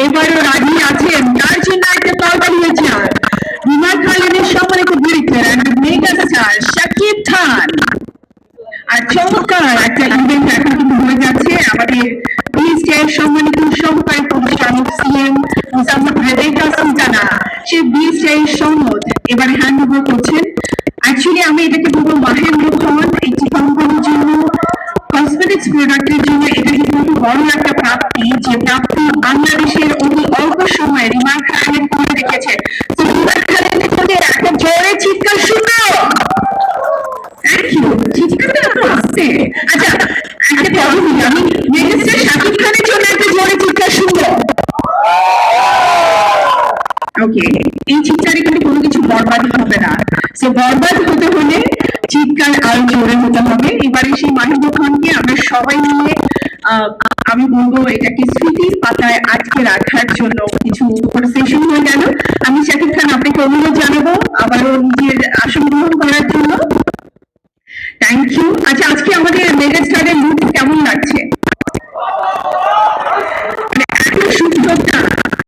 এবারও রাজি আছেন তার জন্য একটা করতালি হয়েছে। রিমার খালিদের সম্মানিত director and mega star Shakib Khan. আর চমৎকার একটা ইভেন্ট এখন কিন্তু হয়ে যাচ্ছে। আমাদের বিএসটিআই সম্মানিত সহকারী পরিচালক সিএম মুজাম্মদ রেবেকা সুলতানা সে বিএসটিআই সনদ এবারে হ্যান্ড ওভার করছেন। অ্যাকচুয়ালি আমি এটাকে বলবো মাহেন্দ্র খান একটি কোম্পানির জন্য কসমেটিক্স প্রোডাক্টের জন্য এটা কিন্তু বড় একটা প্রাপ্তি, যে প্রাপ্তি বাংলাদেশের অতি অল্প সময়ে রিমা খানের করে রেখেছে। তো রিমা খানের থেকে একটা জোরে চিৎকার শুনো। Thank you. চিৎকারটা এত আসছে। আচ্ছা, একটা কথা বলি, আমি মেগাস্টার শাকিব খানের জন্য একটা জোরে চিৎকার শুনবো। ওকে, এই চিৎকারে কিন্তু কোনো কিছু বরবাদ হবে না। সো বরবাদ হতে হলে চিৎকার আরো জোরে হতে হবে। এবারে সেই মাহিদুর খানকে আমরা সবাই মিলে আমি বলবো এটাকে স্মৃতির পাতায় আটকে রাখার জন্য কিছু সেশন হয়ে গেল। আমি শাকিব খান আপনাকে অনুরোধ জানাবো আবারও নিজের আসন গ্রহণ করার জন্য। Thank you. আচ্ছা, আজকে আমাদের মেগা স্টারের লুক কেমন লাগছে?